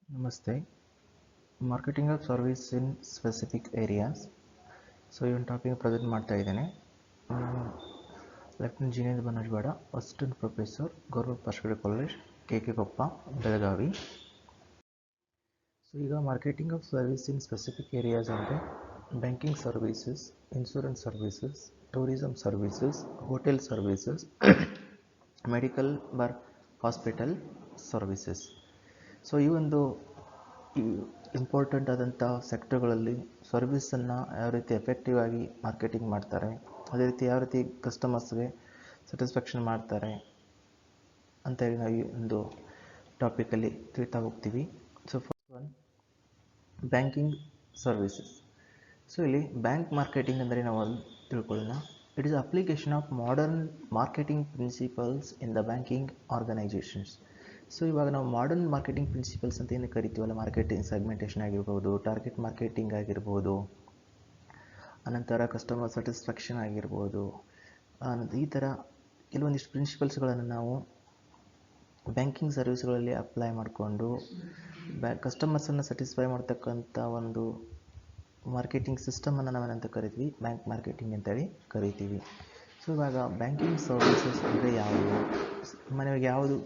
Namaste. Marketing of service in specific areas. So ಈ ಒಂದು topic present ಮಾಡ್ತಾ ಇದ್ದೇನೆ. Lieutenant Jinendra Bannajwada, assistant professor, government post graduate college, K Koppa, Belagavi. So ಈಗ marketing of service in specific areas ಅಂದರೆ banking services, insurance services, tourism services, hotel services, medical hospital services. So ಈ ಒಂದು important ಆದಂಥ ಸೆಕ್ಟರ್ಗಳಲ್ಲಿ ಸರ್ವಿಸನ್ನು ಯಾವ ರೀತಿ ಎಫೆಕ್ಟಿವ್ ಆಗಿ ಮಾರ್ಕೆಟಿಂಗ್ ಮಾಡ್ತಾರೆ, ಅದೇ ರೀತಿ ಯಾವ ರೀತಿ ಕಸ್ಟಮರ್ಸ್ಗೆ ಸ್ಯಾಟಿಸ್ಫ್ಯಾಕ್ಷನ್ ಮಾಡ್ತಾರೆ ಅಂತೇಳಿ ನಾವು ಈ ಒಂದು ಟಾಪಿಕಲ್ಲಿ ತಿಳಿತಾ ಹೋಗ್ತೀವಿ. So first one, banking services. So ಇಲ್ಲಿ ಬ್ಯಾಂಕ್ ಮಾರ್ಕೆಟಿಂಗ್ ಅಂದರೆ ನಾವು ತಿಳ್ಕೊಳ್ಳೋಣ. It is application of modern marketing principles in the banking organisations. So ಇವಾಗ ನಾವು ಮಾಡರ್ನ್ ಮಾರ್ಕೆಟಿಂಗ್ ಪ್ರಿನ್ಸಿಪಲ್ಸ್ ಅಂತ ಏನು ಕರಿತೀವಲ್ಲ, ಮಾರ್ಕೆಟಿಂಗ್ ಸೆಗ್ಮೆಂಟೇಷನ್ ಆಗಿರ್ಬೋದು, ಟಾರ್ಗೆಟ್ ಮಾರ್ಕೆಟಿಂಗ್ ಆಗಿರ್ಬೋದು, ಅನಂತರ ಕಸ್ಟಮರ್ ಸ್ಯಾಟಿಸ್ಫ್ಯಾಕ್ಷನ್ ಆಗಿರ್ಬೋದು, ಈ ಥರ ಕೆಲವೊಂದಿಷ್ಟು ಪ್ರಿನ್ಸಿಪಲ್ಸ್ಗಳನ್ನು ನಾವು ಬ್ಯಾಂಕಿಂಗ್ ಸರ್ವಿಸ್ಗಳಲ್ಲಿ ಅಪ್ಲೈ ಮಾಡಿಕೊಂಡು ಕಸ್ಟಮರ್ಸನ್ನು ಸ್ಯಾಟಿಸ್ಫೈ ಮಾಡ್ತಕ್ಕಂಥ ಒಂದು ಮಾರ್ಕೆಟಿಂಗ್ ಸಿಸ್ಟಮನ್ನು ನಾವೇನಂತ ಕರಿತೀವಿ, ಬ್ಯಾಂಕ್ ಮಾರ್ಕೆಟಿಂಗ್ ಅಂತೇಳಿ ಕರಿತೀವಿ. ಸೊ ಇವಾಗ ಬ್ಯಾಂಕಿಂಗ್ ಸರ್ವಿಸಸ್ ಅಂದರೆ ಯಾವುವು, ಮನೆಗೆ ಯಾವುದು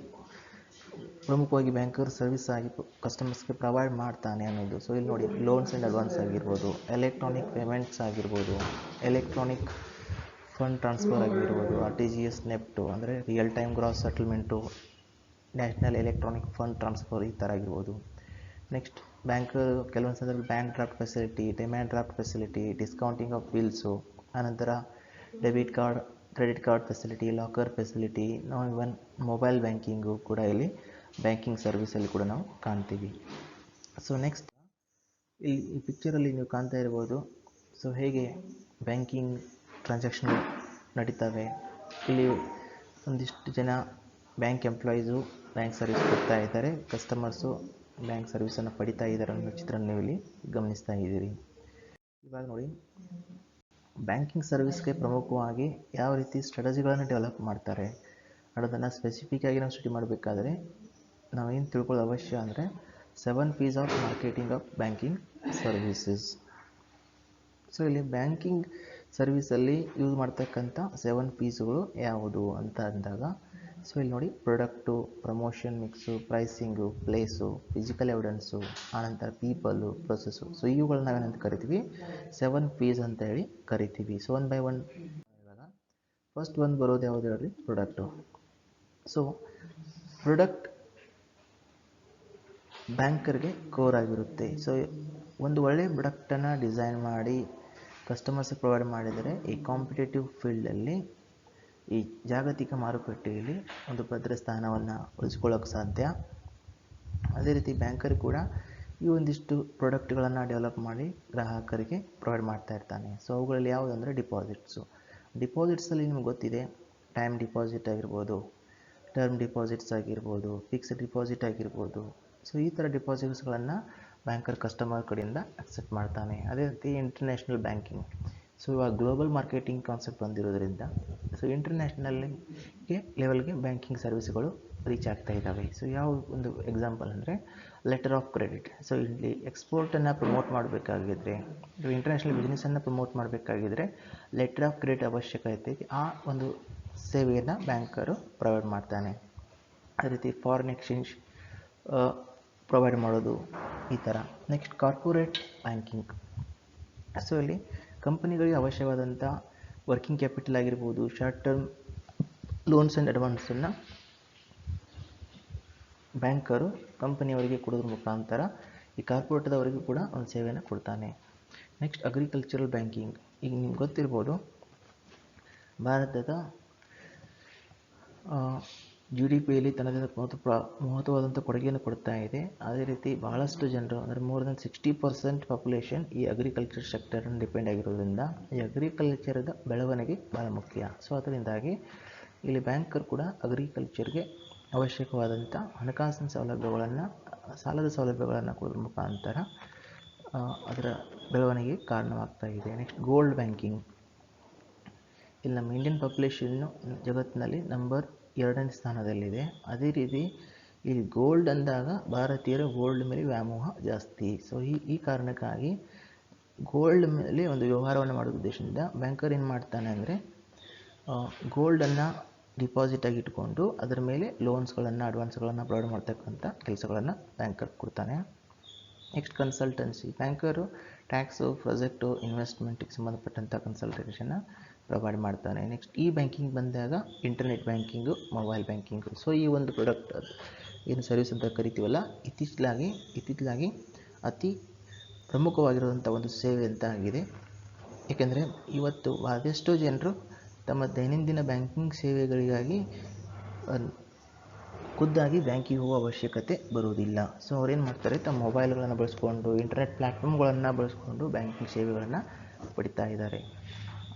ಪ್ರಮುಖವಾಗಿ ಬ್ಯಾಂಕರ್ ಸರ್ವಿಸ್ ಆಗಿ ಕಸ್ಟಮರ್ಸ್ಗೆ ಪ್ರೊವೈಡ್ ಮಾಡ್ತಾನೆ ಅನ್ನೋದು. ಸೊ ಇಲ್ಲಿ ನೋಡಿ, ಲೋನ್ಸ್ ಆ್ಯಂಡ್ ಅಡ್ವಾನ್ಸ್ ಆಗಿರ್ಬೋದು, ಎಲೆಕ್ಟ್ರಾನಿಕ್ ಪೇಮೆಂಟ್ಸ್ ಆಗಿರ್ಬೋದು, ಎಲೆಕ್ಟ್ರಾನಿಕ್ ಫಂಡ್ ಟ್ರಾನ್ಸ್ಫರ್ ಆಗಿರ್ಬೋದು, RTGS, ನೆಫ್ಟು ಅಂದರೆ real time gross settlement, national electronic fund transfer ಈ ಥರ ಆಗಿರ್ಬೋದು. ನೆಕ್ಸ್ಟ್ ಬ್ಯಾಂಕರ್ ಕೆಲವೊಂದು ಸಂದರ್ಭ bank draft facility, demand draft facility, discounting of bills, ಆನಂತರ debit card, credit card facility, locker facility, ನಾವು even mobile banking ಕೂಡ ಇಲ್ಲಿ ಬ್ಯಾಂಕಿಂಗ್ ಸರ್ವಿಸಲ್ಲಿ ಕೂಡ ನಾವು ಕಾಣ್ತೀವಿ. ಸೊ ನೆಕ್ಸ್ಟ್ ಈ ಪಿಕ್ಚರಲ್ಲಿ ನೀವು ಕಾಣ್ತಾ ಇರ್ಬೋದು, ಸೊ ಹೇಗೆ ಬ್ಯಾಂಕಿಂಗ್ ಟ್ರಾನ್ಸಾಕ್ಷನ್ ನಡೀತವೆ. ಇಲ್ಲಿ ಒಂದಿಷ್ಟು ಜನ ಬ್ಯಾಂಕ್ ಎಂಪ್ಲಾಯೀಸು ಬ್ಯಾಂಕ್ ಸರ್ವಿಸ್ ಕೊಡ್ತಾ ಇದ್ದಾರೆ, ಕಸ್ಟಮರ್ಸು ಬ್ಯಾಂಕ್ ಸರ್ವಿಸನ್ನು ಪಡಿತಾ ಇದ್ದಾರೆ ಅನ್ನೋ ಚಿತ್ರ ನೀವು ಇಲ್ಲಿ ಗಮನಿಸ್ತಾ ಇದ್ದೀರಿ. ಇವಾಗ ನೋಡಿ, ಬ್ಯಾಂಕಿಂಗ್ ಸರ್ವಿಸ್ಗೆ ಪ್ರಮುಖವಾಗಿ ಯಾವ ರೀತಿ ಸ್ಟ್ರಾಟಜಿಗಳನ್ನು ಡೆವಲಪ್ ಮಾಡ್ತಾರೆ ಅನ್ನೋದನ್ನು ಸ್ಪೆಸಿಫಿಕ್ ಆಗಿ ನಾವು ಸ್ಟಡಿ ಮಾಡಬೇಕಾದ್ರೆ ನಾವೇನು ತಿಳ್ಕೊಳ್ಳೋ ಅವಶ್ಯ ಅಂದರೆ 7 P's of marketing of banking services. So ಇಲ್ಲಿ ಬ್ಯಾಂಕಿಂಗ್ ಸರ್ವಿಸಲ್ಲಿ ಯೂಸ್ ಮಾಡ್ತಕ್ಕಂಥ 7 P'ಸ್ಗಳು ಯಾವುದು ಅಂತ ಅಂದಾಗ, ಸೊ ಇಲ್ಲಿ ನೋಡಿ, product, promotion mix, pricing, place, physical evidence, ಆನಂತರ ಪೀಪಲ್ಲು, ಪ್ರೊಸೆಸ್ಸು. ಸೊ ಇವುಗಳನ್ನ ನಾವೇನಂತ ಕರಿತೀವಿ, 7 P's ಅಂತ ಹೇಳಿ ಕರಿತೀವಿ. ಸೊ ಒನ್ ಬೈ ಒನ್ ಇವಾಗ ಫಸ್ಟ್ ಒಂದು ಬರೋದು ಯಾವುದು ಹೇಳ್ರಿ, ಪ್ರೊಡಕ್ಟು. ಸೊ ಪ್ರೊಡಕ್ಟ್ ಬ್ಯಾಂಕರ್ಗೆ ಕೋರ್ ಆಗಿರುತ್ತೆ. ಸೊ ಒಂದು ಒಳ್ಳೆಯ ಪ್ರಾಡಕ್ಟನ್ನು ಡಿಸೈನ್ ಮಾಡಿ ಕಸ್ಟಮರ್ಸ್ಗೆ ಪ್ರೊವೈಡ್ ಮಾಡಿದರೆ ಈ ಕಾಂಪಿಟೇಟಿವ್ ಫೀಲ್ಡಲ್ಲಿ, ಈ ಜಾಗತಿಕ ಮಾರುಕಟ್ಟೆಯಲ್ಲಿ ಒಂದು ಭದ್ರ ಸ್ಥಾನವನ್ನು ಉಳಿಸ್ಕೊಳ್ಳೋಕೆ ಸಾಧ್ಯ. ಅದೇ ರೀತಿ ಬ್ಯಾಂಕರ್ ಕೂಡ ಈ ಒಂದಿಷ್ಟು ಪ್ರಾಡಕ್ಟ್ಗಳನ್ನು ಡೆವಲಪ್ ಮಾಡಿ ಗ್ರಾಹಕರಿಗೆ ಪ್ರೊವೈಡ್ ಮಾಡ್ತಾ ಇರ್ತಾನೆ. ಸೊ ಅವುಗಳಲ್ಲಿ ಯಾವುದಂದರೆ ಡಿಪಾಸಿಟ್ಸಲ್ಲಿ ನಿಮ್ಗೆ ಗೊತ್ತಿದೆ, ಟೈಮ್ ಡಿಪಾಸಿಟ್ ಆಗಿರ್ಬೋದು, ಟರ್ಮ್ ಡಿಪಾಸಿಟ್ಸ್ ಆಗಿರ್ಬೋದು, ಫಿಕ್ಸ್ಡ್ ಡಿಪಾಸಿಟ್ ಆಗಿರ್ಬೋದು. ಸೊ ಈ ಥರ ಡಿಪಾಸಿಟ್ಸ್ಗಳನ್ನು ಬ್ಯಾಂಕರ್ ಕಸ್ಟಮರ್ ಕಡೆಯಿಂದ ಅಕ್ಸೆಪ್ಟ್ ಮಾಡ್ತಾನೆ. ಅದೇ ರೀತಿ ಇಂಟರ್ನ್ಯಾಷನಲ್ ಬ್ಯಾಂಕಿಂಗ್. ಸೊ ಇವಾಗ ಗ್ಲೋಬಲ್ ಮಾರ್ಕೆಟಿಂಗ್ ಕಾನ್ಸೆಪ್ಟ್ ಬಂದಿರೋದ್ರಿಂದ ಸೊ ಇಂಟರ್ನ್ಯಾಷನಲ್ಗೆ ಲೆವೆಲ್ಗೆ ಬ್ಯಾಂಕಿಂಗ್ ಸರ್ವಿಸ್ಗಳು ರೀಚ್ ಆಗ್ತಾ ಇದ್ದಾವೆ. ಸೊ ಯಾವ ಒಂದು ಎಕ್ಸಾಂಪಲ್ ಅಂದರೆ ಲೆಟರ್ ಆಫ್ ಕ್ರೆಡಿಟ್. ಸೊ ಇಲ್ಲಿ ಎಕ್ಸ್ಪೋರ್ಟನ್ನು ಪ್ರಮೋಟ್ ಮಾಡಬೇಕಾಗಿದ್ರೆ, ಇಂಟರ್ನ್ಯಾಷನಲ್ ಬಿಸ್ನೆಸ್ಸನ್ನು ಪ್ರಮೋಟ್ ಮಾಡಬೇಕಾಗಿದ್ರೆ ಲೆಟರ್ ಆಫ್ ಕ್ರೆಡಿಟ್ ಅವಶ್ಯಕತೆ, ಆ ಒಂದು ಸೇವೆಯನ್ನು ಬ್ಯಾಂಕರು ಪ್ರೊವೈಡ್ ಮಾಡ್ತಾನೆ. ಅದೇ ರೀತಿ ಫಾರಿನ್ ಎಕ್ಸ್ಚೇಂಜ್ ಪ್ರೊವೈಡ್ ಮಾಡೋದು, ಈ ಥರ. Next corporate banking. ಸೊ ಇಲ್ಲಿ ಕಂಪನಿಗಳಿಗೆ ಅವಶ್ಯವಾದಂಥ ವರ್ಕಿಂಗ್ ಕ್ಯಾಪಿಟಲ್ ಆಗಿರ್ಬೋದು, ಶಾರ್ಟ್ ಟರ್ಮ್ ಲೋನ್ಸ್ ಆ್ಯಂಡ್ ಅಡ್ವಾನ್ಸನ್ನು ಬ್ಯಾಂಕರು ಕಂಪನಿಯವರಿಗೆ ಕೊಡೋದ್ರ ಮುಖಾಂತರ ಈ ಕಾರ್ಪೊರೇಟ್ದವರಿಗೂ ಕೂಡ ಒಂದು ಸೇವೆಯನ್ನು ಕೊಡ್ತಾನೆ. Next agricultural banking. ಈಗ ನಿಮ್ಗೆ ಗೊತ್ತಿರ್ಬೋದು, ಭಾರತದ GDPಯಲ್ಲಿ ತನ್ನದೇ ಮಹತ್ವವಾದಂಥ ಕೊಡುಗೆಯನ್ನು ಕೊಡ್ತಾ ಇದೆ. ಅದೇ ರೀತಿ ಬಹಳಷ್ಟು ಜನರು ಅಂದರೆ ಮೋರ್ ದೆನ್ 60% ಪಾಪ್ಯುಲೇಷನ್ ಈ ಅಗ್ರಿಕಲ್ಚರ್ ಸೆಕ್ಟರನ್ನು ಡಿಪೆಂಡ್ ಆಗಿರೋದ್ರಿಂದ ಈ ಅಗ್ರಿಕಲ್ಚರ್ದ ಬೆಳವಣಿಗೆ ಭಾಳ ಮುಖ್ಯ. ಸೊ ಅದರಿಂದಾಗಿ ಇಲ್ಲಿ ಬ್ಯಾಂಕರ್ ಕೂಡ ಅಗ್ರಿಕಲ್ಚರ್ಗೆ ಅವಶ್ಯಕವಾದಂಥ ಹಣಕಾಸಿನ ಸೌಲಭ್ಯಗಳನ್ನು, ಸಾಲದ ಸೌಲಭ್ಯಗಳನ್ನು ಕೊಡೋದ್ರ ಮುಖಾಂತರ ಅದರ ಬೆಳವಣಿಗೆ ಕಾರಣವಾಗ್ತಾ ಇದೆ. Next gold banking. ಇಲ್ಲಿ ನಮ್ಮ ಇಂಡಿಯನ್ ಪಾಪ್ಯುಲೇಷನ್ನು ಜಗತ್ತಿನಲ್ಲಿ ನಂಬರ್ 2ನೇ ಸ್ಥಾನದಲ್ಲಿದೆ. ಅದೇ ರೀತಿ ಇಲ್ಲಿ ಗೋಲ್ಡ್ ಅಂದಾಗ ಭಾರತೀಯರ ಗೋಲ್ಡ್ ಮೇಲೆ ವ್ಯಾಮೋಹ ಜಾಸ್ತಿ. ಸೊ ಈ ಕಾರಣಕ್ಕಾಗಿ ಗೋಲ್ಡ್ ಮೇಲೆ ಒಂದು ವ್ಯವಹಾರವನ್ನು ಮಾಡೋ ಉದ್ದೇಶದಿಂದ ಬ್ಯಾಂಕರ್ ಏನು ಮಾಡ್ತಾನೆ ಅಂದರೆ ಗೋಲ್ಡನ್ನು ಡಿಪಾಸಿಟ್ ಆಗಿ ಇಟ್ಕೊಂಡು ಅದರ ಮೇಲೆ ಲೋನ್ಸ್ಗಳನ್ನು ಅಡ್ವಾನ್ಸ್ಗಳನ್ನು ಪ್ರೊವೈಡ್ ಮಾಡ್ತಕ್ಕಂಥ ಕೆಲಸಗಳನ್ನು ಬ್ಯಾಂಕರ್ ಕೊಡ್ತಾನೆ. ನೆಕ್ಸ್ಟ್ ಕನ್ಸಲ್ಟೆನ್ಸಿ, ಬ್ಯಾಂಕರು ಟ್ಯಾಕ್ಸು, ಪ್ರಾಜೆಕ್ಟು, ಇನ್ವೆಸ್ಟ್ಮೆಂಟಿಗೆ ಸಂಬಂಧಪಟ್ಟಂಥ ಕನ್ಸಲ್ಟೇಷನ್ನ ಪ್ರೊವೈಡ್ ಮಾಡ್ತಾನೆ. ನೆಕ್ಸ್ಟ್ ಈ ಬ್ಯಾಂಕಿಂಗ್ ಬಂದಾಗ internet banking, mobile banking. So ಈ ಒಂದು ಪ್ರಾಡಕ್ಟ್ ಏನು ಸರ್ವಿಸ್ ಅಂತ ಕರಿತೀವಲ್ಲ, ಇತ್ತಿತ್ತಲಾಗಿ ಅತಿ ಪ್ರಮುಖವಾಗಿರುವಂಥ ಒಂದು ಸೇವೆ ಅಂತ ಆಗಿದೆ. ಏಕೆಂದರೆ ಇವತ್ತು ಅದೆಷ್ಟೋ ಜನರು ತಮ್ಮ ದೈನಂದಿನ ಬ್ಯಾಂಕಿಂಗ್ ಸೇವೆಗಳಿಗಾಗಿ ಖುದ್ದಾಗಿ ಬ್ಯಾಂಕಿಗೆ ಹೋಗುವ ಅವಶ್ಯಕತೆ ಬರುವುದಿಲ್ಲ. ಸೊ ಅವ್ರೇನು ಮಾಡ್ತಾರೆ, ತಮ್ಮ ಮೊಬೈಲ್ಗಳನ್ನು ಬಳಸ್ಕೊಂಡು ಇಂಟರ್ನೆಟ್ ಪ್ಲ್ಯಾಟ್ಫಾರ್ಮ್ಗಳನ್ನು ಬಳಸ್ಕೊಂಡು ಬ್ಯಾಂಕಿಂಗ್ ಸೇವೆಗಳನ್ನು ಪಡಿತಾ ಇದ್ದಾರೆ.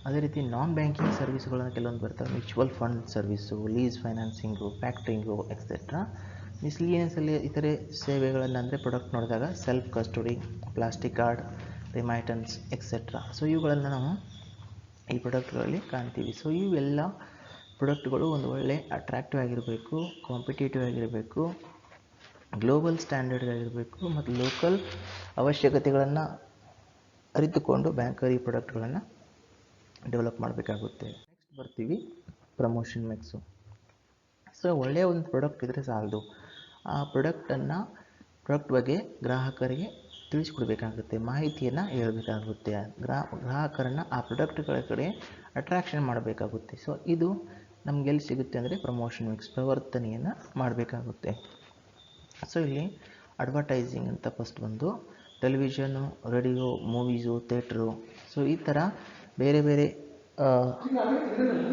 ಅದೇ ರೀತಿ ನಾನ್ ಬ್ಯಾಂಕಿಂಗ್ ಸರ್ವಿಸ್ಗಳನ್ನು ಕೆಲವೊಂದು ಬರ್ತವೆ. Mutual fund service, lease financing, factoring etcetera. ಮಿಸ್ಲಿನಿಯಸಲ್ಲಿ ಇತರೆ ಸೇವೆಗಳನ್ನು ಅಂದರೆ ಪ್ರಾಡಕ್ಟ್ ನೋಡಿದಾಗ self custody, plastic card, remittance etcetera. So ಇವುಗಳನ್ನು ನಾವು ಈ ಪ್ರಾಡಕ್ಟ್ಗಳಲ್ಲಿ ಕಾಣ್ತೀವಿ. ಸೊ ಇವೆಲ್ಲ ಪ್ರಾಡಕ್ಟ್ಗಳು ಒಂದು ಒಳ್ಳೆ ಅಟ್ರಾಕ್ಟಿವ್ ಆಗಿರಬೇಕು, ಕಾಂಪಿಟೇಟಿವ್ ಆಗಿರಬೇಕು, ಗ್ಲೋಬಲ್ ಸ್ಟ್ಯಾಂಡರ್ಡ್ ಆಗಿರಬೇಕು ಮತ್ತು ಲೋಕಲ್ ಅವಶ್ಯಕತೆಗಳನ್ನು ಅರಿತುಕೊಂಡು ಬ್ಯಾಂಕರ್ ಈ ಪ್ರಾಡಕ್ಟ್ಗಳನ್ನು ಡೆವಲಪ್ ಮಾಡಬೇಕಾಗುತ್ತೆ. ನೆಕ್ಸ್ಟ್ ಬರ್ತೀವಿ ಪ್ರಮೋಷನ್ ಮಿಕ್ಸು. ಸೊ ಒಳ್ಳೆಯ ಒಂದು ಪ್ರಾಡಕ್ಟ್ ಇದ್ದರೆ ಸಾಲದು, ಆ ಪ್ರಾಡಕ್ಟ್ ಬಗ್ಗೆ ಗ್ರಾಹಕರಿಗೆ ತಿಳಿಸ್ಕೊಡ್ಬೇಕಾಗುತ್ತೆ, ಮಾಹಿತಿಯನ್ನು ಹೇಳಬೇಕಾಗುತ್ತೆ, ಗ್ರಾಹಕರನ್ನು ಆ ಪ್ರಾಡಕ್ಟ್ಗಳ ಕಡೆ ಅಟ್ರಾಕ್ಷನ್ ಮಾಡಬೇಕಾಗುತ್ತೆ. ಸೊ ಇದು ನಮ್ಗೆ ಎಲ್ಲಿ ಸಿಗುತ್ತೆ ಅಂದರೆ ಪ್ರಮೋಷನ್ ಮಿಕ್ಸ್, ಪ್ರವರ್ತನೆಯನ್ನು ಮಾಡಬೇಕಾಗುತ್ತೆ. ಸೊ ಇಲ್ಲಿ ಅಡ್ವರ್ಟೈಸಿಂಗ್ ಅಂತ ಫಸ್ಟ್ ಬಂದು ಟೆಲಿವಿಷನ್ನು, ರೇಡಿಯೋ, ಮೂವೀಸು, ಥಿಯೇಟ್ರು. ಸೊ ಈ ಥರ ಬೇರೆ ಬೇರೆ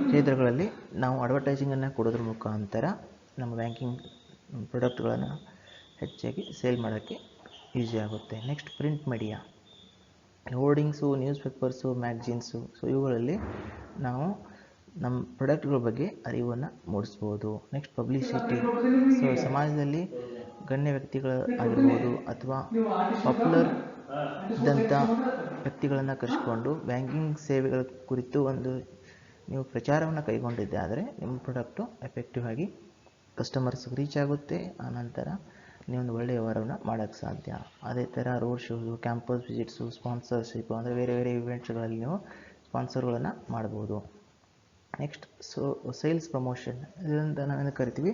ಕ್ಷೇತ್ರಗಳಲ್ಲಿ ನಾವು ಅಡ್ವರ್ಟೈಸಿಂಗನ್ನು ಕೊಡೋದ್ರ ಮುಖಾಂತರ ನಮ್ಮ ಬ್ಯಾಂಕಿಂಗ್ ಪ್ರಾಡಕ್ಟ್ಗಳನ್ನು ಹೆಚ್ಚಾಗಿ ಸೇಲ್ ಮಾಡೋಕ್ಕೆ ಈಸಿ ಆಗುತ್ತೆ. Next print media, hoardings, newspapers, magazines. So ಇವುಗಳಲ್ಲಿ ನಾವು ನಮ್ಮ ಪ್ರಾಡಕ್ಟ್ಗಳ ಬಗ್ಗೆ ಅರಿವನ್ನು ಮೂಡಿಸ್ಬೋದು. ನೆಕ್ಸ್ಟ್ ಪಬ್ಲಿಸಿಟಿ, ಸೊ ಸಮಾಜದಲ್ಲಿ ಗಣ್ಯ ವ್ಯಕ್ತಿಗಳು ಆಗಿರ್ಬೋದು ಅಥವಾ ಪಾಪ್ಯುಲರ್ ಇದ್ದಂಥ ವ್ಯಕ್ತಿಗಳನ್ನು ಕರೆಸ್ಕೊಂಡು ಬ್ಯಾಂಕಿಂಗ್ ಸೇವೆಗಳ ಕುರಿತು ಒಂದು ನೀವು ಪ್ರಚಾರವನ್ನು ಕೈಗೊಂಡಿದ್ದೆ ಆದರೆ ನಿಮ್ಮ ಪ್ರಾಡಕ್ಟು ಎಫೆಕ್ಟಿವ್ ಆಗಿ ಕಸ್ಟಮರ್ಸ್ಗೆ ರೀಚ್ ಆಗುತ್ತೆ. ಆನಂತರ ನೀವೊಂದು ಒಳ್ಳೆಯ ವ್ಯವಹಾರವನ್ನು ಮಾಡೋಕ್ಕೆ ಸಾಧ್ಯ. ಅದೇ ಥರ road shows, campus visits, sponsorship ಅಂದರೆ ಬೇರೆ ಬೇರೆ ಇವೆಂಟ್ಸ್ಗಳಲ್ಲಿ ನೀವು ಸ್ಪಾನ್ಸರ್ಗಳನ್ನು ಮಾಡ್ಬೋದು. ನೆಕ್ಸ್ಟ್ ಸೇಲ್ಸ್ ಪ್ರಮೋಷನ್, ಇದರಿಂದ ನಾವೇನು ಕರಿತೀವಿ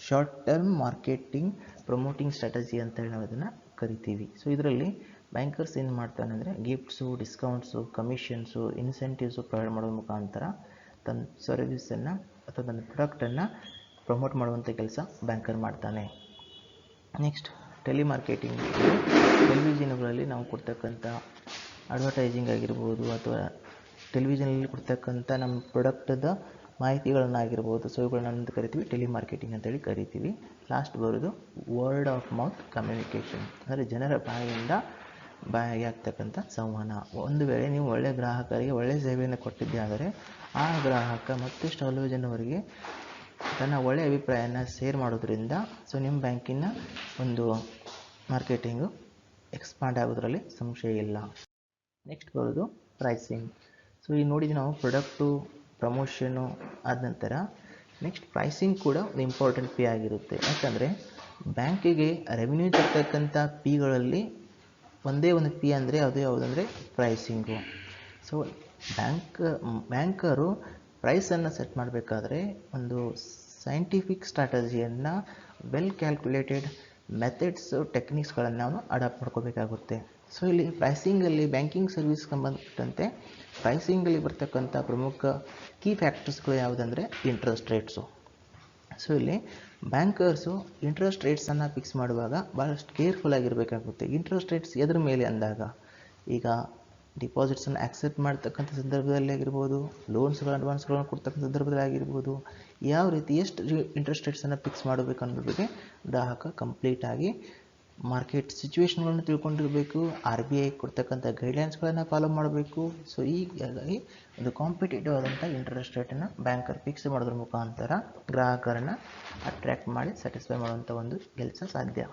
short term marketing promoting strategy ಅಂತೇಳಿ ನಾವು ಇದನ್ನು ಕರಿತೀವಿ. ಸೊ ಇದರಲ್ಲಿ ಬ್ಯಾಂಕರ್ಸ್ ಏನು ಮಾಡ್ತಾನೆ ಅಂದರೆ gifts, discounts, commissions, incentives provide ಮಾಡೋದ್ರ ಮುಖಾಂತರ ತನ್ನ ಸರ್ವಿಸನ್ನು ಅಥವಾ ತನ್ನ ಪ್ರಾಡಕ್ಟನ್ನು ಪ್ರಮೋಟ್ ಮಾಡುವಂಥ ಕೆಲಸ ಬ್ಯಾಂಕರ್ ಮಾಡ್ತಾನೆ. ನೆಕ್ಸ್ಟ್ ಟೆಲಿಮಾರ್ಕೆಟಿಂಗ್, ಟೆಲಿವಿಷನ್ಗಳಲ್ಲಿ ನಾವು ಕೊಡ್ತಕ್ಕಂಥ ಅಡ್ವರ್ಟೈಸಿಂಗ್ ಆಗಿರ್ಬೋದು ಅಥವಾ ಟೆಲಿವಿಷನಲ್ಲಿ ಕೊಡ್ತಕ್ಕಂಥ ನಮ್ಮ ಪ್ರಾಡಕ್ಟದ ಮಾಹಿತಿಗಳನ್ನಾಗಿರ್ಬೋದು. ಸೊ ಇವುಗಳನ್ನ ಅಂತ ಕರಿತೀವಿ ಟೆಲಿಮಾರ್ಕೆಟಿಂಗ್ ಅಂತೇಳಿ ಕರಿತೀವಿ. ಲಾಸ್ಟ್ ಬರೋದು ವರ್ಡ್ ಆಫ್ ಮೌತ್ ಕಮ್ಯುನಿಕೇಷನ್, ಅಂದರೆ ಜನರ ಬಾಯಿಯಿಂದ ಬಾಯಿಗೆ ಆಗ್ತಕ್ಕಂಥ ಸಂವಹನ. ಒಂದು ವೇಳೆ ನೀವು ಒಳ್ಳೆಯ ಗ್ರಾಹಕರಿಗೆ ಒಳ್ಳೆಯ ಸೇವೆಯನ್ನು ಕೊಟ್ಟಿದ್ದೆ ಆದರೆ ಆ ಗ್ರಾಹಕ ಮತ್ತಷ್ಟು ಹಲವು ಜನರಿಗೆ ತನ್ನ ಒಳ್ಳೆಯ ಅಭಿಪ್ರಾಯನ ಶೇರ್ ಮಾಡೋದ್ರಿಂದ ಸೊ ನಿಮ್ಮ ಬ್ಯಾಂಕಿನ ಒಂದು ಮಾರ್ಕೆಟಿಂಗು ಎಕ್ಸ್ಪಾಂಡ್ ಆಗೋದ್ರಲ್ಲಿ ಸಂಶಯ ಇಲ್ಲ. ನೆಕ್ಸ್ಟ್ ಬರೋದು ಪ್ರೈಸಿಂಗ್. ಸೊ ಈಗ ನೋಡಿದ್ವಿ ನಾವು ಪ್ರಾಡಕ್ಟು, ಪ್ರಮೋಷನು ಆದ ನಂತರ ನೆಕ್ಸ್ಟ್ ಪ್ರೈಸಿಂಗ್ ಕೂಡ ಒಂದು ಇಂಪಾರ್ಟೆಂಟ್ ಪಿ ಆಗಿರುತ್ತೆ. ಯಾಕಂದರೆ ಬ್ಯಾಂಕಿಗೆ ರೆವಿನ್ಯೂ ತರ್ತಕ್ಕಂಥ ಪಿಗಳಲ್ಲಿ ಒಂದೇ ಒಂದು ಪಿ ಅಂದರೆ ಅದು ಯಾವುದಂದರೆ ಪ್ರೈಸಿಂಗು. ಸೊ ಬ್ಯಾಂಕರು ಪ್ರೈಸನ್ನು ಸೆಟ್ ಮಾಡಬೇಕಾದ್ರೆ ಒಂದು ಸೈಂಟಿಫಿಕ್ ಸ್ಟ್ರಾಟಜಿಯನ್ನು ವೆಲ್ ಕ್ಯಾಲ್ಕುಲೇಟೆಡ್ ಮೆಥಡ್ಸು, ಟೆಕ್ನಿಕ್ಸ್ಗಳನ್ನು ನಾವು ಅಡಾಪ್ಟ್ ಮಾಡ್ಕೋಬೇಕಾಗುತ್ತೆ. ಸೊ ಇಲ್ಲಿ ಪ್ರೈಸಿಂಗಲ್ಲಿ ಬ್ಯಾಂಕಿಂಗ್ ಸರ್ವಿಸ್ ಸಂಬಂಧಪಟ್ಟಂತೆ ಪ್ರೈಸಿಂಗಲ್ಲಿ ಬರ್ತಕ್ಕಂಥ ಪ್ರಮುಖ ಕೀ ಫ್ಯಾಕ್ಟರ್ಸ್ಗಳು ಯಾವುದಂದರೆ ಇಂಟ್ರೆಸ್ಟ್ ರೇಟ್ಸು. ಸೊ ಇಲ್ಲಿ ಬ್ಯಾಂಕರ್ಸು ಇಂಟ್ರೆಸ್ಟ್ ರೇಟ್ಸನ್ನು ಫಿಕ್ಸ್ ಮಾಡುವಾಗ ಭಾಳಷ್ಟು ಕೇರ್ಫುಲ್ ಆಗಿರಬೇಕಾಗುತ್ತೆ. ಇಂಟ್ರೆಸ್ಟ್ ರೇಟ್ಸ್ ಎದ್ರ ಮೇಲೆ ಅಂದಾಗ ಈಗ ಡಿಪಾಸಿಟ್ಸನ್ನು ಆಕ್ಸೆಪ್ಟ್ ಮಾಡ್ತಕ್ಕಂಥ ಸಂದರ್ಭದಲ್ಲಿ ಆಗಿರ್ಬೋದು, ಲೋನ್ಸ್ಗಳು ಅಡ್ವಾನ್ಸ್ಗಳನ್ನು ಕೊಡ್ತಕ್ಕಂಥ ಸಂದರ್ಭದಲ್ಲಿ ಆಗಿರ್ಬೋದು, ಯಾವ ರೀತಿ ಎಷ್ಟು ಇಂಟ್ರೆಸ್ಟ್ ರೇಟ್ಸನ್ನು ಫಿಕ್ಸ್ ಮಾಡಬೇಕು ಅನ್ನೋದ್ರ ಬಗ್ಗೆ ಗ್ರಾಹಕ ಕಂಪ್ಲೀಟಾಗಿ ಮಾರ್ಕೆಟ್ ಸಿಚುವೇಶನ್ಗಳನ್ನು ತಿಳ್ಕೊಂಡಿರಬೇಕು. RBI ಕೊಡ್ತಕ್ಕಂಥ ಗೈಡ್ಲೈನ್ಸ್ಗಳನ್ನು ಫಾಲೋ ಮಾಡಬೇಕು. ಸೊ ಹೀಗಾಗಿ ಒಂದು ಕಾಂಪಿಟೇಟಿವ್ ಆದಂಥ ಇಂಟ್ರೆಸ್ಟ್ ರೇಟನ್ನು ಬ್ಯಾಂಕರ್ ಫಿಕ್ಸ್ ಮಾಡೋದ್ರ ಮುಖಾಂತರ ಗ್ರಾಹಕರನ್ನು ಅಟ್ರ್ಯಾಕ್ಟ್ ಮಾಡಿ ಸ್ಯಾಟಿಸ್ಫೈ ಮಾಡುವಂಥ ಒಂದು ಕೆಲಸ ಸಾಧ್ಯ.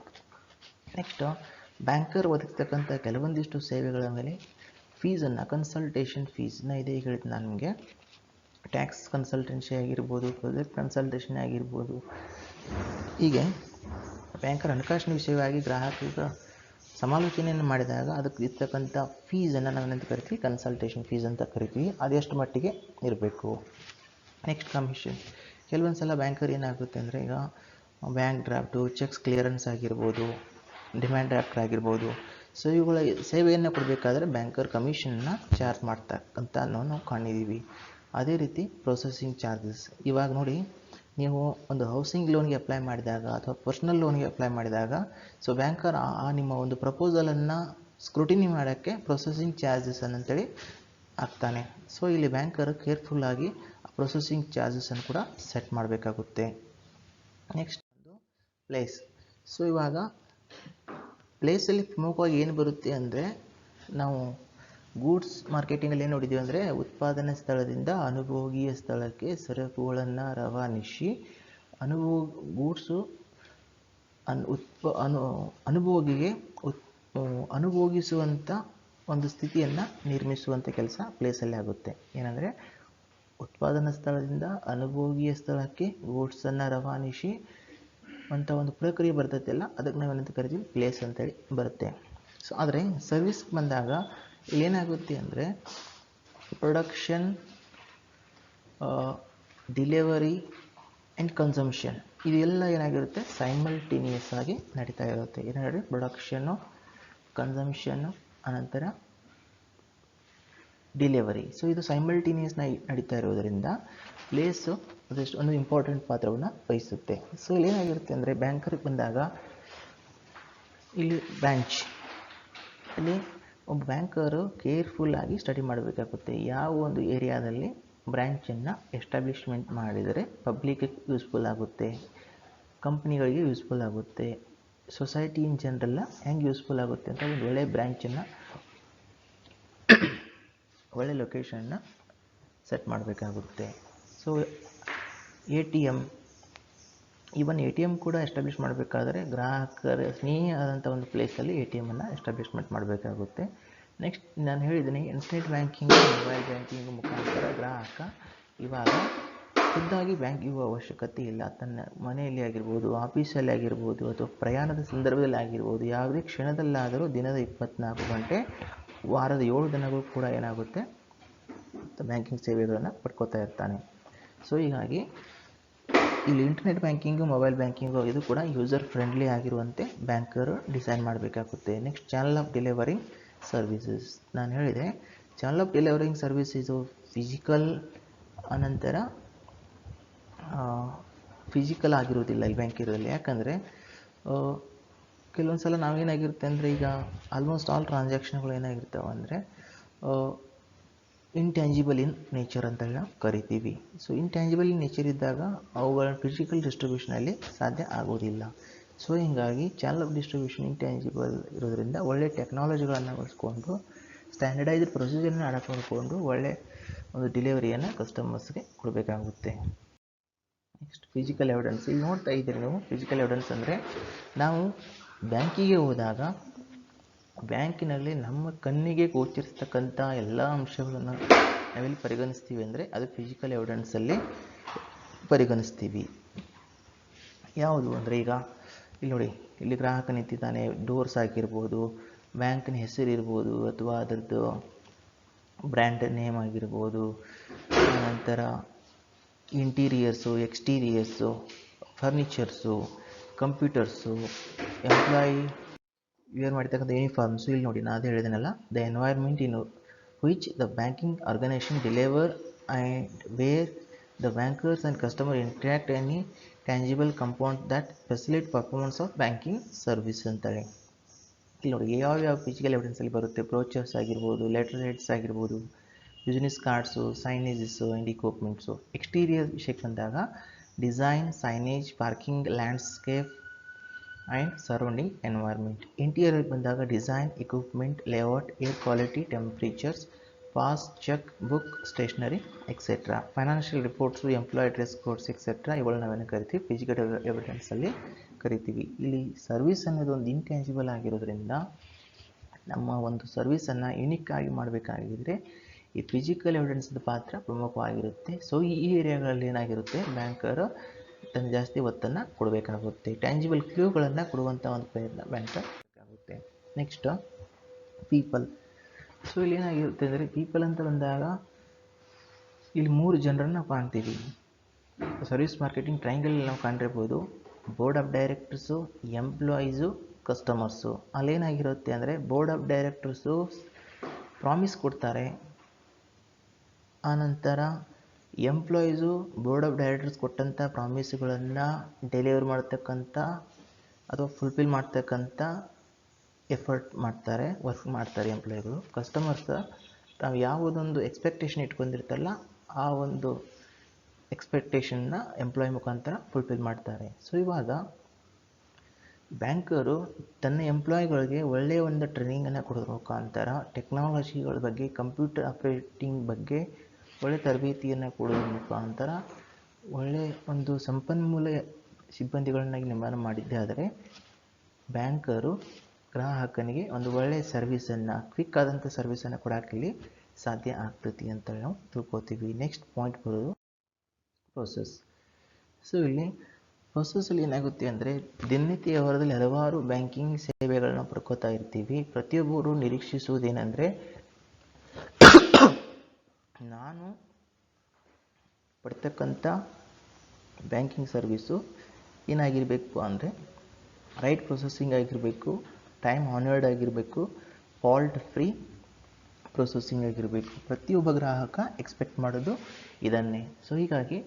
ನೆಕ್ಸ್ಟು ಬ್ಯಾಂಕರ್ ಒದಗಿಸ್ತಕ್ಕಂಥ ಕೆಲವೊಂದಿಷ್ಟು ಸೇವೆಗಳ ಮೇಲೆ ಫೀಸನ್ನು, ಕನ್ಸಲ್ಟೇಷನ್ ಫೀಸ್ನ ಇದೆ. ಈಗ ಹೇಳಿದ್ದು ನಾನು ನಿಮಗೆ ಟ್ಯಾಕ್ಸ್ ಕನ್ಸಲ್ಟೆನ್ಸಿ ಆಗಿರ್ಬೋದು, ಪ್ರಾಜೆಕ್ಟ್ ಕನ್ಸಲ್ಟೇಷನ್ ಆಗಿರ್ಬೋದು, ಹೀಗೆ ಬ್ಯಾಂಕರ್ ಹಣಕಾಸಿನ ವಿಷಯವಾಗಿ ಗ್ರಾಹಕರಿಗೆ ಸಮಾಲೋಚನೆಯನ್ನು ಮಾಡಿದಾಗ ಅದಕ್ಕೆ ಇರ್ತಕ್ಕಂಥ ಫೀಸನ್ನು ನಾವೇನಂತ ಕರಿತೀವಿ, ಕನ್ಸಲ್ಟೇಷನ್ ಫೀಸ್ ಅಂತ ಕರಿತೀವಿ. ಅದೆಷ್ಟು ಮಟ್ಟಿಗೆ ಇರಬೇಕು. Next commission. ಕೆಲವೊಂದು ಸಲ ಬ್ಯಾಂಕರ್ ಏನಾಗುತ್ತೆ ಅಂದರೆ, ಈಗ ಬ್ಯಾಂಕ್ ಡ್ರಾಫ್ಟು, ಚೆಕ್ಸ್ ಕ್ಲಿಯರೆನ್ಸ್ ಆಗಿರ್ಬೋದು, ಡಿಮ್ಯಾಂಡ್ ಡ್ರಾಫ್ಟ್ ಆಗಿರ್ಬೋದು. ಸೊ ಇವುಗಳ ಸೇವೆಯನ್ನು ಕೊಡಬೇಕಾದ್ರೆ ಬ್ಯಾಂಕರ್ ಕಮಿಷನ್ನ ಚಾರ್ಜ್ ಮಾಡ್ತಕ್ಕಂಥ ನಾವು ಕಾಣಿದ್ದೀವಿ. ಅದೇ ರೀತಿ ಪ್ರೊಸೆಸಿಂಗ್ ಚಾರ್ಜಸ್. ಇವಾಗ ನೋಡಿ, ನೀವು ಒಂದು ಹೌಸಿಂಗ್ ಲೋನ್ಗೆ ಅಪ್ಲೈ ಮಾಡಿದಾಗ ಅಥವಾ ಪರ್ಸ್ನಲ್ ಲೋನ್ಗೆ ಅಪ್ಲೈ ಮಾಡಿದಾಗ, ಸೊ ಬ್ಯಾಂಕರ್ ಆ ನಿಮ್ಮ ಒಂದು ಪ್ರಪೋಸಲನ್ನು ಸ್ಕ್ರೂಟಿನಿ ಮಾಡೋಕ್ಕೆ ಪ್ರೊಸೆಸಿಂಗ್ ಚಾರ್ಜಸ್ ಅಂತೇಳಿ ಹಾಕ್ತಾನೆ. ಸೊ ಇಲ್ಲಿ ಬ್ಯಾಂಕರ್ ಕೇರ್ಫುಲ್ಲಾಗಿ ಪ್ರೊಸೆಸಿಂಗ್ ಚಾರ್ಜಸನ್ನು ಕೂಡ ಸೆಟ್ ಮಾಡಬೇಕಾಗುತ್ತೆ. ನೆಕ್ಸ್ಟ್ ಒಂದು ಪ್ಲೇಸ್. ಸೊ ಇವಾಗ ಪ್ಲೇಸಲ್ಲಿ ಪ್ರಮುಖವಾಗಿ ಏನು ಬರುತ್ತೆ ಅಂದರೆ, ನಾವು ಗೂಡ್ಸ್ ಮಾರ್ಕೆಟಿಂಗಲ್ಲಿ ಏನು ನೋಡಿದ್ದೀವಿ ಅಂದರೆ, ಉತ್ಪಾದನಾ ಸ್ಥಳದಿಂದ ಅನುಭೋಗಿಯ ಸ್ಥಳಕ್ಕೆ ಸರಕುಗಳನ್ನು ರವಾನಿಸಿ ಗೂಡ್ಸು ಅನುಭೋಗಿಗೆ ಅನುಭೋಗಿಸುವಂಥ ಒಂದು ಸ್ಥಿತಿಯನ್ನು ನಿರ್ಮಿಸುವಂಥ ಕೆಲಸ ಪ್ಲೇಸಲ್ಲಿ ಆಗುತ್ತೆ. ಏನಂದರೆ, ಉತ್ಪಾದನಾ ಸ್ಥಳದಿಂದ ಅನುಭೋಗಿಯ ಸ್ಥಳಕ್ಕೆ ಗೂಡ್ಸನ್ನು ರವಾನಿಸಿ ಅಂತ ಒಂದು ಪ್ರಕ್ರಿಯೆ ಬರ್ತೈತೆಲ್ಲ, ಅದಕ್ಕೆ ನಾವೇನಂತ ಕರಿತೀವಿ, ಪ್ಲೇಸ್ ಅಂತೇಳಿ ಬರುತ್ತೆ. ಸೊ ಆದರೆ ಸರ್ವಿಸ್ ಬಂದಾಗ ಏನಾಗುತ್ತೆ ಅಂದರೆ, ಪ್ರೊಡಕ್ಷನ್, ಡೆಲಿವರಿ ಆ್ಯಂಡ್ ಕನ್ಸಂಪ್ಷನ್ ಇದೆಲ್ಲ ಏನಾಗಿರುತ್ತೆ, ಸೈಮಲ್ಟೇನಿಯಸ್ ಆಗಿ ನಡೀತಾ ಇರುತ್ತೆ. ಏನಾದರೆ ಪ್ರೊಡಕ್ಷನ್ನು, ಕನ್ಸಂಪ್ಷನ್ನು, ಅನಂತರ ಡೆಲಿವರಿ. ಸೊ ಇದು ಸೈಮಲ್ಟೇನಿಯಸ್ ನಡೀತಾ ಇರೋದರಿಂದ ಪ್ಲೇಸು ಅದೆಷ್ಟು ಒಂದು ಇಂಪಾರ್ಟೆಂಟ್ ಪಾತ್ರವನ್ನು ವಹಿಸುತ್ತೆ. ಸೊ ಇಲ್ಲಿ ಏನಾಗಿರುತ್ತೆ ಅಂದರೆ, ಬ್ಯಾಂಕರಿಗೆ ಬಂದಾಗ ಇಲ್ಲಿ ಬ್ರಾಂಚ್, ಇಲ್ಲಿ ಒಬ್ಬ ಬ್ಯಾಂಕರು ಕೇರ್ಫುಲ್ಲಾಗಿ ಸ್ಟಡಿ ಮಾಡಬೇಕಾಗುತ್ತೆ. ಯಾವ ಒಂದು ಏರಿಯಾದಲ್ಲಿ ಬ್ರ್ಯಾಂಚನ್ನು ಎಸ್ಟಾಬ್ಲಿಷ್ಮೆಂಟ್ ಮಾಡಿದರೆ ಪಬ್ಲಿಕ್ಗೆ ಯೂಸ್ಫುಲ್ ಆಗುತ್ತೆ, ಕಂಪ್ನಿಗಳಿಗೆ ಯೂಸ್ಫುಲ್ ಆಗುತ್ತೆ, ಸೊಸೈಟಿ ಇನ್ ಜನರಲ್ಲ ಹೆಂಗೆ ಯೂಸ್ಫುಲ್ ಆಗುತ್ತೆ ಅಂತ ಒಂದು ಒಳ್ಳೆಯ ಬ್ರ್ಯಾಂಚನ್ನು, ಒಳ್ಳೆ ಲೊಕೇಶನ್ನ ಸೆಟ್ ಮಾಡಬೇಕಾಗುತ್ತೆ. ಸೊ ATM, ಈವನ್ ATM ಕೂಡ ಎಸ್ಟಾಬ್ಲಿಷ್ ಮಾಡಬೇಕಾದ್ರೆ ಗ್ರಾಹಕರ ಸ್ನೇಹಿ ಆದಂಥ ಒಂದು ಪ್ಲೇಸಲ್ಲಿ ATMನ್ನು ಎಸ್ಟಾಬ್ಲಿಷ್ಮೆಂಟ್ ಮಾಡಬೇಕಾಗುತ್ತೆ. ನೆಕ್ಸ್ಟ್ ನಾನು ಹೇಳಿದ್ದೀನಿ, ಇಂಟರ್ನೆಟ್ ಬ್ಯಾಂಕಿಂಗ್, ಮೊಬೈಲ್ ಬ್ಯಾಂಕಿಂಗ್ ಮುಖಾಂತರ ಗ್ರಾಹಕ ಇವಾಗ ಖುದ್ದಾಗಿ ಬ್ಯಾಂಕಿಗೆ ಅವಶ್ಯಕತೆ ಇಲ್ಲ. ತನ್ನ ಮನೆಯಲ್ಲಿ ಆಗಿರ್ಬೋದು, ಆಫೀಸಲ್ಲಿ ಆಗಿರ್ಬೋದು, ಅಥವಾ ಪ್ರಯಾಣದ ಸಂದರ್ಭದಲ್ಲಿ ಆಗಿರ್ಬೋದು, ಯಾವುದೇ ಕ್ಷಣದಲ್ಲಾದರೂ ದಿನದ 24 ಗಂಟೆ ವಾರದ 7 ದಿನಗಳು ಕೂಡ ಏನಾಗುತ್ತೆ, ಬ್ಯಾಂಕಿಂಗ್ ಸೇವೆಗಳನ್ನು ಪಡ್ಕೋತಾ ಇರ್ತಾನೆ. ಸೊ ಹೀಗಾಗಿ ಇಲ್ಲಿ ಇಂಟರ್ನೆಟ್ ಬ್ಯಾಂಕಿಂಗು, ಮೊಬೈಲ್ ಬ್ಯಾಂಕಿಂಗು ಇದು ಕೂಡ ಯೂಸರ್ ಫ್ರೆಂಡ್ಲಿ ಆಗಿರುವಂತೆ ಬ್ಯಾಂಕರು ಡಿಸೈನ್ ಮಾಡಬೇಕಾಗುತ್ತೆ. Next channel of delivering services. ನಾನು ಹೇಳಿದೆ, ಚಾನಲ್ ಆಫ್ ಡೆಲಿವರಿಂಗ್ ಸರ್ವಿಸ್ ಇದು ಫಿಸಿಕಲ್, ಅನಂತರ ಫಿಸಿಕಲ್ ಆಗಿರೋದಿಲ್ಲ ಇಲ್ಲಿ ಬ್ಯಾಂಕಿರೋದಿಲ್ಲ. ಯಾಕಂದರೆ ಕೆಲವೊಂದು ಸಲ ನಾವೇನಾಗಿರುತ್ತೆ ಅಂದರೆ, ಈಗ ಆಲ್ಮೋಸ್ಟ್ ಆಲ್ ಟ್ರಾನ್ಸಾಕ್ಷನ್ಗಳು ಏನಾಗಿರ್ತಾವೆ ಅಂದರೆ ಇಂಟ್ಯಾಂಜಿಬಲ್ ಇನ್ ನೇಚರ್ ಅಂತ ಕರಿತೀವಿ. ಸೊ ಇಂಟ್ಯಾಂಜಿಬಲ್ ಇನ್ ನೇಚರ್ ಇದ್ದಾಗ ಅವುಗಳ ಫಿಸಿಕಲ್ ಡಿಸ್ಟ್ರಿಬ್ಯೂಷನಲ್ಲಿ ಸಾಧ್ಯ ಆಗೋದಿಲ್ಲ. ಸೊ ಹೀಗಾಗಿ ಚಾನಲ್ ಆಫ್ ಡಿಸ್ಟ್ರಿಬ್ಯೂಷನ್ ಇಂಟ್ಯಾಂಜಿಬಲ್ ಇರೋದ್ರಿಂದ ಒಳ್ಳೆ ಟೆಕ್ನಾಲಜಿಗಳನ್ನು ಬಳಸ್ಕೊಂಡು, ಸ್ಟ್ಯಾಂಡರ್ಡೈಸ್ಡ್ ಪ್ರೊಸೀಜರ್ನ ಅಳವಡಿಸ್ಕೊಂಡು ಒಳ್ಳೆ ಒಂದು ಡೆಲಿವರಿಯನ್ನು ಕಸ್ಟಮರ್ಸ್ಗೆ ಕೊಡಬೇಕಾಗುತ್ತೆ. Next physical evidence. ಇಲ್ಲಿ ನೋಡ್ತಾ ಇದ್ದೀರಿ ನೀವು, ಫಿಸಿಕಲ್ ಎವಿಡೆನ್ಸ್ ಅಂದರೆ ನಾವು ಬ್ಯಾಂಕಿಗೆ ಹೋದಾಗ ಬ್ಯಾಂಕಿನಲ್ಲಿ ನಮ್ಮ ಕಣ್ಣಿಗೆ ಗೋಚರಿಸ್ತಕ್ಕಂಥ ಎಲ್ಲ ಅಂಶಗಳನ್ನು ನಾವೆಲ್ಲಿ ಪರಿಗಣಿಸ್ತೀವಿ ಅಂದರೆ ಅದು ಫಿಸಿಕಲ್ ಎವಿಡೆನ್ಸಲ್ಲಿ ಪರಿಗಣಿಸ್ತೀವಿ. ಯಾವುದು ಅಂದರೆ, ಈಗ ಇಲ್ಲಿ ನೋಡಿ, ಇಲ್ಲಿ ಗ್ರಾಹಕ ನಿಂತಿದ್ದಾನೆ, ಡೋರ್ಸ್ ಆಗಿರ್ಬೋದು, ಬ್ಯಾಂಕಿನ ಹೆಸರು ಇರ್ಬೋದು, ಅಥವಾ ಅದರದ್ದು ಬ್ರ್ಯಾಂಡ್ ನೇಮ್ ಆಗಿರ್ಬೋದು, ನಂತರ interiors, exteriors, furnitures, computers, employee wear ಮಾಡ್ತಕ್ಕಂಥ ಯೂನಿಫಾರ್ಮ್ಸು. ಇಲ್ಲಿ ನೋಡಿ, ನಾನು ಹೇಳಿದೆನಲ್ಲ, the environment in which the banking organisation deliver and where the bankers and customer interact any tangible compound that facilitate performance of banking service ಅಂತೇಳಿ. ಇಲ್ಲಿ ನೋಡಿ, ಯಾವ physical ಎವಿಡೆನ್ಸಲ್ಲಿ ಬರುತ್ತೆ, ಬ್ರೋಚರ್ಸ್ ಆಗಿರ್ಬೋದು, ಲೆಟರ್ ಹೆಡ್ಸ್ ಆಗಿರ್ಬೋದು, business cards, signages and equipments. Exterior ವಿಷಯಕ್ಕೆ ಬಂದಾಗ design, signage, parking, landscape and surrounding environment. Interior ಬಂದಾಗ design, equipment, layout, air quality, temperatures, pass, check book, stationery etcetera. Financial reports, employee dress codes etcetera ಇವುಗಳನ್ನ ನಾವೇನು ಕರಿತೀವಿ, physical ಎವಿಡೆನ್ಸಲ್ಲಿ ಕರಿತೀವಿ. ಇಲ್ಲಿ service ಅನ್ನೋದು ಒಂದು ಇಂಟ್ಯಾಂಜಿಬಲ್ ಆಗಿರೋದ್ರಿಂದ ನಮ್ಮ ಒಂದು ಸರ್ವಿಸನ್ನು ಯುನಿಕ್ ಆಗಿ ಮಾಡಬೇಕಾಗಿದ್ದರೆ ಈ ಫಿಸಿಕಲ್ ಎವಿಡೆನ್ಸ್ದ ಪಾತ್ರ ಪ್ರಮುಖವಾಗಿರುತ್ತೆ. ಸೊ ಈ ಏರಿಯಾಗಳಲ್ಲಿ ಏನಾಗಿರುತ್ತೆ, ಬ್ಯಾಂಕರು ತನ್ನ ಜಾಸ್ತಿ ಒತ್ತನ್ನು ಕೊಡಬೇಕಾಗುತ್ತೆ. ಟ್ಯಾಂಜಿಬಲ್ ಕ್ಲೂಗಳನ್ನು ಕೊಡುವಂಥ ಒಂದು ಪ್ರಯತ್ನ ಬ್ಯಾಂಕ್ ಬೇಕಾಗುತ್ತೆ. Next people. ಸೊ ಇಲ್ಲಿ ಏನಾಗಿರುತ್ತೆ ಅಂದರೆ ಪೀಪಲ್ ಅಂತ ಬಂದಾಗ ಇಲ್ಲಿ 3 ಜನರನ್ನು ನಾವು ಕಾಣ್ತೀವಿ. ಸರ್ವಿಸ್ ಮಾರ್ಕೆಟಿಂಗ್ ಟ್ರಯಾಂಗಲ್ ನಾವು ಕಾಣಿರ್ಬೋದು. Board of directors, employees, customers. ಅಲ್ಲೇನಾಗಿರುತ್ತೆ ಅಂದರೆ ಬೋರ್ಡ್ ಆಫ್ ಡೈರೆಕ್ಟರ್ಸು ಪ್ರಾಮಿಸ್ ಕೊಡ್ತಾರೆ. ಆನಂತರ ಎಂಪ್ಲಾಯೀಸು ಬೋರ್ಡ್ ಆಫ್ ಡೈರೆಕ್ಟರ್ಸ್ ಕೊಟ್ಟಂಥ ಪ್ರಾಮಿಸ್ಗಳನ್ನು ಡೆಲಿವರ್ ಮಾಡ್ತಕ್ಕಂಥ ಅಥವಾ ಫುಲ್ಫಿಲ್ ಮಾಡ್ತಕ್ಕಂಥ ಎಫರ್ಟ್ ಮಾಡ್ತಾರೆ, ವರ್ಕ್ ಮಾಡ್ತಾರೆ ಎಂಪ್ಲಾಯಿಗಳು. ಕಸ್ಟಮರ್ಸ್ ನಾವು ಯಾವುದೊಂದು ಎಕ್ಸ್ಪೆಕ್ಟೇಷನ್ ಇಟ್ಕೊಂಡಿರ್ತಲ್ಲ ಆ ಒಂದು ಎಕ್ಸ್ಪೆಕ್ಟೇಷನ್ನ ಎಂಪ್ಲಾಯ್ ಮುಖಾಂತರ ಫುಲ್ಫಿಲ್ ಮಾಡ್ತಾರೆ. ಸೊ ಇವಾಗ ಬ್ಯಾಂಕರು ತನ್ನ ಎಂಪ್ಲಾಯಿಗಳಿಗೆ ಒಳ್ಳೆಯ ಒಂದು ಟ್ರೈನಿಂಗನ್ನು ಕೊಡೋದ್ರ ಮುಖಾಂತರ ಟೆಕ್ನಾಲಜಿಗಳ ಬಗ್ಗೆ, ಕಂಪ್ಯೂಟರ್ ಆಪ್ರೇಟಿಂಗ್ ಬಗ್ಗೆ ಒಳ್ಳೆಯ ತರಬೇತಿಯನ್ನು ಕೊಡೋದ್ರ ಮುಖಾಂತರ ಒಳ್ಳೆಯ ಒಂದು ಸಂಪನ್ಮೂಲ ಸಿಬ್ಬಂದಿಗಳನ್ನಾಗಿ ನಿರ್ಮಾಣ ಮಾಡಿದ್ದೇ ಆದರೆ ಬ್ಯಾಂಕರು ಗ್ರಾಹಕನಿಗೆ ಒಂದು ಒಳ್ಳೆಯ ಸರ್ವಿಸನ್ನು, ಕ್ವಿಕ್ ಆದಂಥ ಸರ್ವಿಸನ್ನು ಕೊಡೋಕ್ಕಿಲ್ಲಿ ಸಾಧ್ಯ ಆಗ್ತೈತಿ ಅಂತ ನಾವು ತಿಳ್ಕೊತೀವಿ. ನೆಕ್ಸ್ಟ್ ಪಾಯಿಂಟ್ ಬರೋದು ಪ್ರೋಸೆಸ್. ಸೊ ಇಲ್ಲಿ ಪ್ರೋಸೆಸ್ಸಲ್ಲಿ ಏನಾಗುತ್ತೆ ಅಂದರೆ ದಿನನಿತ್ಯ ವ್ಯವಹಾರದಲ್ಲಿ ಹಲವಾರು ಬ್ಯಾಂಕಿಂಗ್ ಸೇವೆಗಳನ್ನ ಪಡ್ಕೋತಾ ಇರ್ತೀವಿ. ಪ್ರತಿಯೊಬ್ಬರು ನಿರೀಕ್ಷಿಸುವುದೇನೆಂದರೆ ನಾನು ಪಡ್ತಕ್ಕಂಥ ಬ್ಯಾಂಕಿಂಗ್ ಸರ್ವಿಸು ಏನಾಗಿರಬೇಕು ಅಂದರೆ ರೈಟ್ ಪ್ರೊಸೆಸಿಂಗ್ ಆಗಿರಬೇಕು, ಟೈಮ್ ಆನರ್ಡ್ ಆಗಿರಬೇಕು, ಫಾಲ್ಟ್ ಫ್ರೀ ಪ್ರೊಸೆಸಿಂಗ್ ಆಗಿರಬೇಕು. ಪ್ರತಿಯೊಬ್ಬ ಗ್ರಾಹಕ ಎಕ್ಸ್ಪೆಕ್ಟ್ ಮಾಡೋದು ಇದನ್ನೇ. ಸೊ ಹೀಗಾಗಿ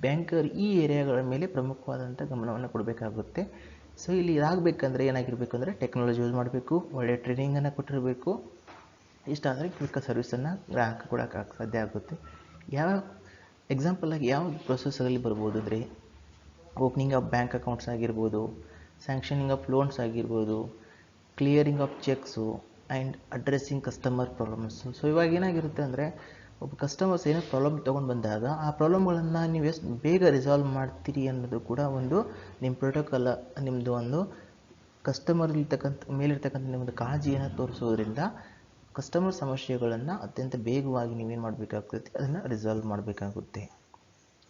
ಬ್ಯಾಂಕರ್ ಈ ಏರಿಯಾಗಳ ಮೇಲೆ ಪ್ರಮುಖವಾದಂಥ ಗಮನವನ್ನು ಕೊಡಬೇಕಾಗುತ್ತೆ. ಸೊ ಇಲ್ಲಿ ಇದಾಗಬೇಕಂದ್ರೆ ಏನಾಗಿರಬೇಕು ಅಂದರೆ ಟೆಕ್ನಾಲಜಿ ಯೂಸ್ ಮಾಡಬೇಕು, ಒಳ್ಳೆಯ ಟ್ರೈನಿಂಗನ್ನು ಕೊಟ್ಟಿರಬೇಕು. ಇಷ್ಟಾದರೆ ಕ್ವಿಕ್ ಸರ್ವಿಸನ್ನು ಗ್ರಾಹಕ ಕೊಡೋಕ್ಕೆ ಸಾಧ್ಯ ಆಗುತ್ತೆ. ಯಾವ ಎಕ್ಸಾಂಪಲಾಗಿ ಯಾವ ಪ್ರೊಸೆಸಲ್ಲಿ ಬರ್ಬೋದು ಅಂದರೆ ಓಪನಿಂಗ್ ಆಫ್ ಬ್ಯಾಂಕ್ ಅಕೌಂಟ್ಸ್ ಆಗಿರ್ಬೋದು, ಸ್ಯಾಂಕ್ಷನಿಂಗ್ ಆಫ್ ಲೋನ್ಸ್ ಆಗಿರ್ಬೋದು, clearing of checks and addressing customer problems. So ಇವಾಗ ಏನಾಗಿರುತ್ತೆ ಅಂದರೆ ಒಬ್ಬ ಕಸ್ಟಮರ್ಸ್ ಏನೋ ಪ್ರಾಬ್ಲಮ್ ತೊಗೊಂಡು ಬಂದಾಗ ಆ ಪ್ರಾಬ್ಲಮ್ಗಳನ್ನು ನೀವು ಎಷ್ಟು ಬೇಗ ರಿಸಾಲ್ವ್ ಮಾಡ್ತೀರಿ ಅನ್ನೋದು ಕೂಡ ಒಂದು ನಿಮ್ಮ ಪ್ರೋಟೋಕಾಲ್, ನಿಮ್ಮದು ಒಂದು ಕಸ್ಟಮರ್ ಮೇಲಿರ್ತಕ್ಕಂಥ ನಿಮ್ಮದು ಕಾಳಜಿಯನ್ನು ತೋರಿಸೋದ್ರಿಂದ ಕಸ್ಟಮರ್ ಸಮಸ್ಯೆಗಳನ್ನು ಅತ್ಯಂತ ಬೇಗವಾಗಿ ನೀವೇನು ಮಾಡಬೇಕಾಗ್ತೈತಿ ಅದನ್ನು ರಿಸಾಲ್ವ್ ಮಾಡಬೇಕಾಗುತ್ತೆ.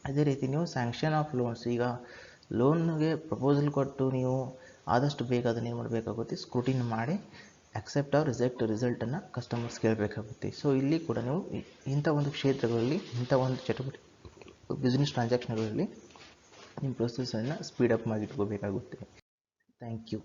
ಅದೇ ರೀತಿ ನೀವು ಸ್ಯಾಂಕ್ಷನ್ ಆಫ್ ಲೋನ್ಸ್, ಈಗ ಲೋನ್ಗೆ ಪ್ರಪೋಸಲ್ ಕೊಟ್ಟು ನೀವು ಆದಷ್ಟು ಬೇಗ ಅದನ್ನೇನು ಮಾಡಬೇಕಾಗುತ್ತೆ, ಸ್ಕ್ರೂಟಿನಿ ಮಾಡಿ ಅಕ್ಸೆಪ್ಟ್ ಆರ್ ರಿಜೆಕ್ಟ್ ರಿಸಲ್ಟನ್ನು ಕಸ್ಟಮರ್ಸ್ ಕೇಳಬೇಕಾಗುತ್ತೆ. ಸೊ ಇಲ್ಲಿ ಕೂಡ ನೀವು ಇಂಥ ಒಂದು ಕ್ಷೇತ್ರಗಳಲ್ಲಿ, ಇಂಥ ಒಂದು ಚಟುವಟಿಕೆ ಬಿಸ್ನೆಸ್ ಟ್ರಾನ್ಸಾಕ್ಷನ್ಗಳಲ್ಲಿ ನಿಮ್ಮ ಪ್ರೊಸೆಸನ್ನು ಸ್ಪೀಡಪ್ ಮಾಡಿ ಇಟ್ಕೋಬೇಕಾಗುತ್ತೆ. Thank you.